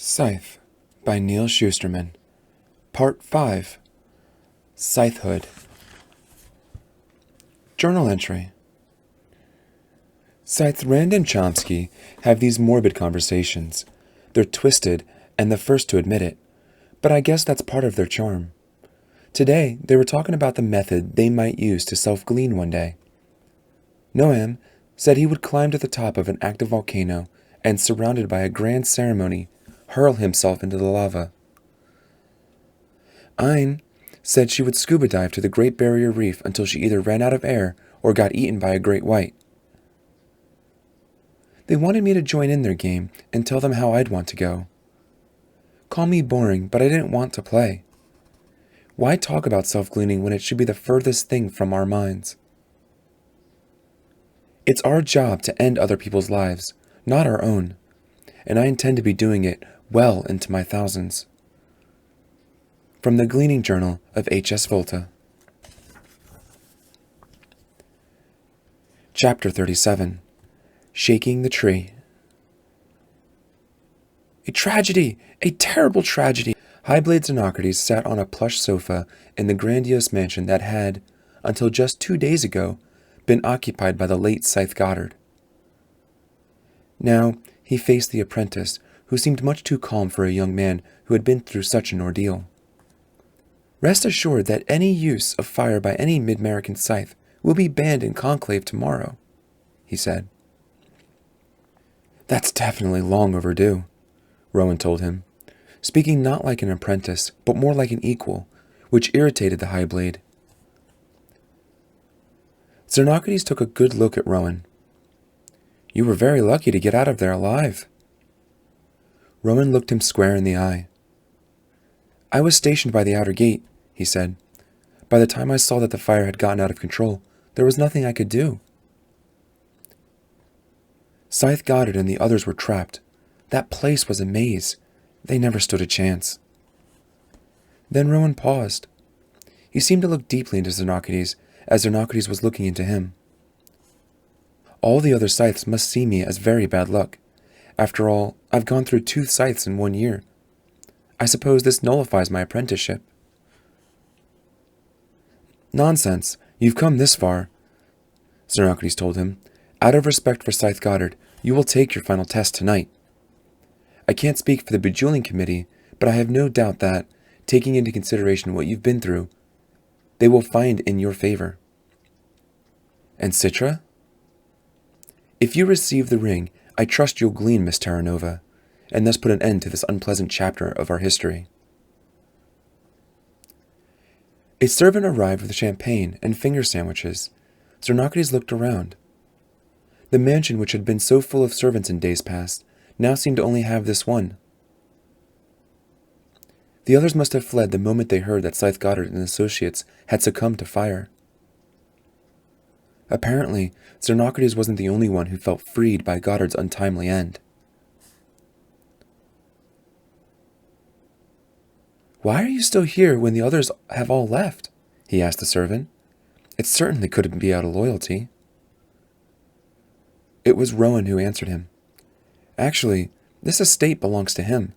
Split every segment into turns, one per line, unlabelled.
Scythe by Neil Schusterman. Part 5. Scythehood. Journal entry. Scythe, Rand, and Chomsky have these morbid conversations. They're twisted, and the first to admit it, but I guess that's part of their charm. Today, they were talking about the method they might use to self-glean one day. Noam said he would climb to the top of an active volcano and, surrounded by a grand ceremony, hurl himself into the lava. Ayn said she would scuba dive to the Great Barrier Reef until she either ran out of air or got eaten by a great white. They wanted me to join in their game and tell them how I'd want to go. Call me boring, but I didn't want to play. Why talk about self-gleaning when it should be the furthest thing from our minds? It's our job to end other people's lives, not our own, and I intend to be doing it well into my thousands. From the Gleaning Journal of H.S. Volta. Chapter 37. Shaking the Tree. A tragedy! A terrible tragedy! Highblade Xenocrates sat on a plush sofa in the grandiose mansion that had, until just 2 days ago, been occupied by the late Scythe Goddard. Now he faced the apprentice, who seemed much too calm for a young man who had been through such an ordeal. Rest assured that any use of fire by any mid-American scythe will be banned in conclave tomorrow, he said. That's definitely long overdue, Rowan told him, speaking not like an apprentice, but more like an equal, which irritated the Highblade. Xenocrates took a good look at Rowan. You were very lucky to get out of there alive. Rowan looked him square in the eye. I was stationed by the outer gate, he said. By the time I saw that the fire had gotten out of control, there was nothing I could do. Scythe Goddard and the others were trapped. That place was a maze. They never stood a chance. Then Rowan paused. He seemed to look deeply into Xenocrates, as Xenocrates was looking into him. All the other scythes must see me as very bad luck. After all, I've gone through 2 scythes in 1 year. I suppose this nullifies my apprenticeship. Nonsense. You've come this far, Xenocrates told him. Out of respect for Scythe Goddard, you will take your final test tonight. I can't speak for the Bejeweling Committee, but I have no doubt that, taking into consideration what you've been through, they will find in your favor. And Citra? If you receive the ring, I trust you'll glean Miss Terranova, and thus put an end to this unpleasant chapter of our history. A servant arrived with champagne and finger sandwiches. Xenocrates looked around. The mansion, which had been so full of servants in days past, now seemed to only have this one. The others must have fled the moment they heard that Scythe Goddard and associates had succumbed to fire. Apparently, Xenocrates wasn't the only one who felt freed by Goddard's untimely end. Why are you still here when the others have all left? He asked the servant. It certainly couldn't be out of loyalty. It was Rowan who answered him. Actually, this estate belongs to him.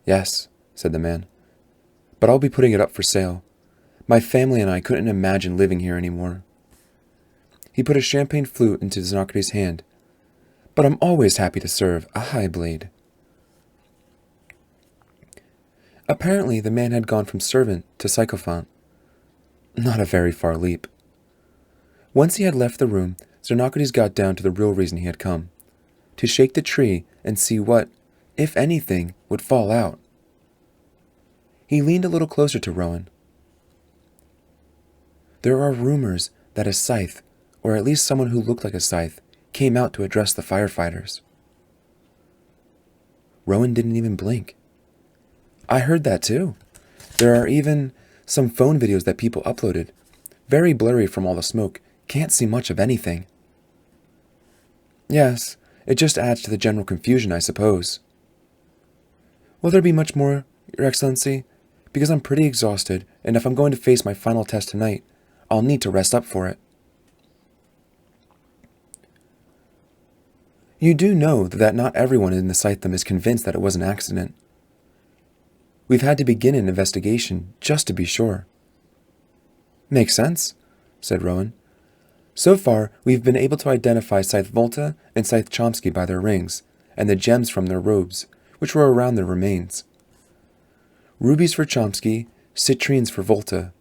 Yes, said the man, but I'll be putting it up for sale. My family and I couldn't imagine living here anymore. He put a champagne flute into Xenocrates' hand. But I'm always happy to serve a Highblade. Apparently, the man had gone from servant to sycophant. Not a very far leap. Once he had left the room, Xenocrates got down to the real reason he had come, to shake the tree and see what, if anything, would fall out. He leaned a little closer to Rowan. There are rumors that a scythe, or at least someone who looked like a scythe, came out to address the firefighters. Rowan didn't even blink. I heard that too. There are even some phone videos that people uploaded. Very blurry from all the smoke. Can't see much of anything. Yes, it just adds to the general confusion, I suppose. Will there be much more, Your Excellency? Because I'm pretty exhausted, and if I'm going to face my final test tonight, I'll need to rest up for it. You do know that not everyone in the Scythedom is convinced that it was an accident. We've had to begin an investigation just to be sure. Makes sense, said Rowan. So far, we've been able to identify Scythe Volta and Scythe Chomsky by their rings, and the gems from their robes, which were around their remains. Rubies for Chomsky, citrines for Volta.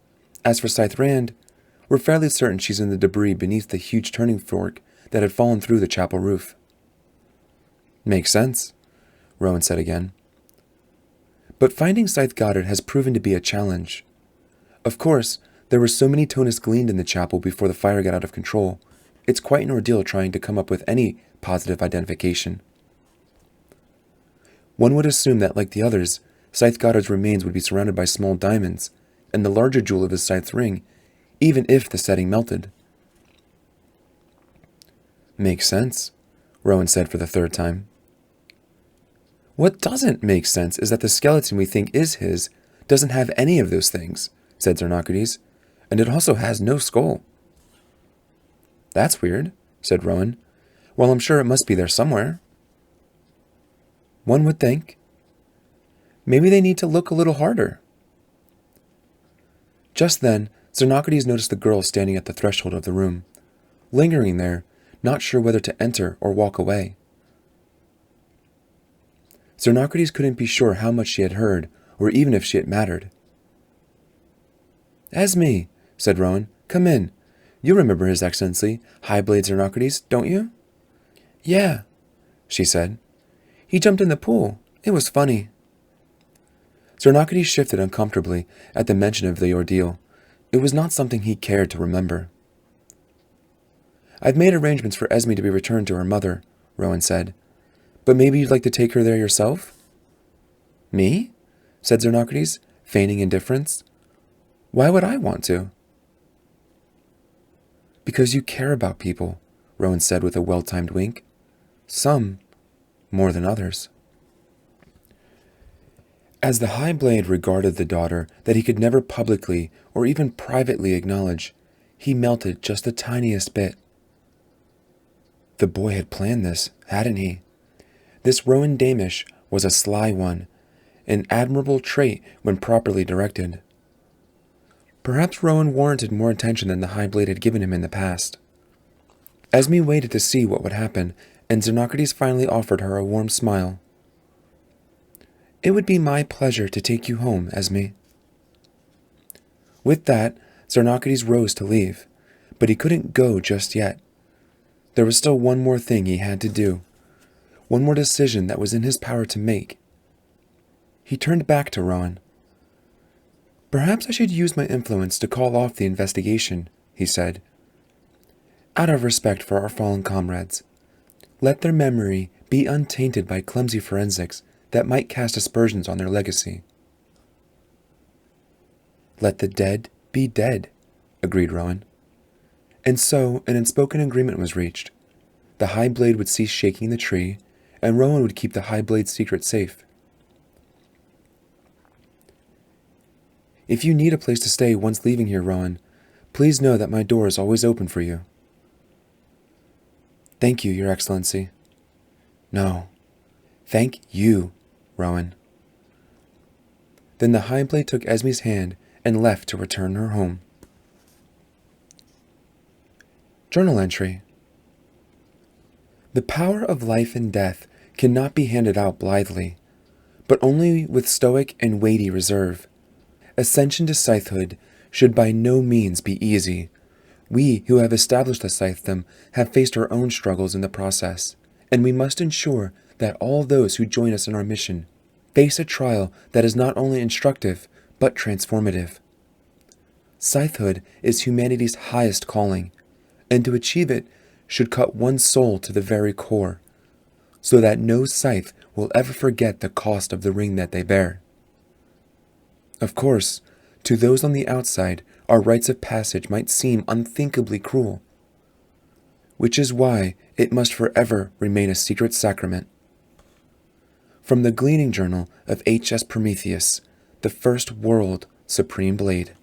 As for Scythe Rand, we're fairly certain she's in the debris beneath the huge turning fork that had fallen through the chapel roof. Makes sense, Rowan said again. But finding Scythe Goddard has proven to be a challenge. Of course, there were so many Tonas gleaned in the chapel before the fire got out of control. It's quite an ordeal trying to come up with any positive identification. One would assume that, like the others, Scythe Goddard's remains would be surrounded by small diamonds, and the larger jewel of his scythe's ring, even if the setting melted. Makes sense, Rowan said for the third time. What doesn't make sense is that the skeleton we think is his doesn't have any of those things, said Xenocrates, and it also has no skull. That's weird, said Rowan. Well, I'm sure it must be there somewhere. One would think. Maybe they need to look a little harder. Just then, Xenocrates noticed the girl standing at the threshold of the room, lingering there, not sure whether to enter or walk away. Xenocrates couldn't be sure how much she had heard, or even if she had mattered. Esme, said Rowan, come in. You remember His Excellency, Highblade Xenocrates, don't you? Yeah, she said. He jumped in the pool. It was funny. Xenocrates shifted uncomfortably at the mention of the ordeal. It was not something he cared to remember. I've made arrangements for Esme to be returned to her mother, Rowan said. But maybe you'd like to take her there yourself? Me? Said Xenocrates, feigning indifference. Why would I want to? Because you care about people, Rowan said with a well-timed wink. Some more than others. As the High Blade regarded the daughter that he could never publicly or even privately acknowledge, he melted just the tiniest bit. The boy had planned this, hadn't he? This Rowan Damish was a sly one, an admirable trait when properly directed. Perhaps Rowan warranted more attention than the High Blade had given him in the past. Esme waited to see what would happen, and Xenocrates finally offered her a warm smile. It would be my pleasure to take you home, Esme. With that, Xenocrates rose to leave, but he couldn't go just yet. There was still one more thing he had to do, one more decision that was in his power to make. He turned back to Rowan. Perhaps I should use my influence to call off the investigation, he said. Out of respect for our fallen comrades, let their memory be untainted by clumsy forensics that might cast aspersions on their legacy. Let the dead be dead, agreed Rowan. And so an unspoken agreement was reached. The High Blade would cease shaking the tree, and Rowan would keep the High Blade's secret safe. If you need a place to stay once leaving here, Rowan, please know that my door is always open for you. Thank you, Your Excellency. No, thank you, Rowan. Then the High Blade took Esme's hand and left to return her home. Journal entry. The power of life and death cannot be handed out blithely, but only with stoic and weighty reserve. Ascension to scythehood should by no means be easy. We who have established the scythedom have faced our own struggles in the process, and we must ensure that all those who join us in our mission face a trial that is not only instructive, but transformative. Scythehood is humanity's highest calling, and to achieve it should cut one's soul to the very core, so that no scythe will ever forget the cost of the ring that they bear. Of course, to those on the outside, our rites of passage might seem unthinkably cruel, which is why it must forever remain a secret sacrament. From the Gleaning Journal of H.S. Prometheus, the First World Supreme Blade.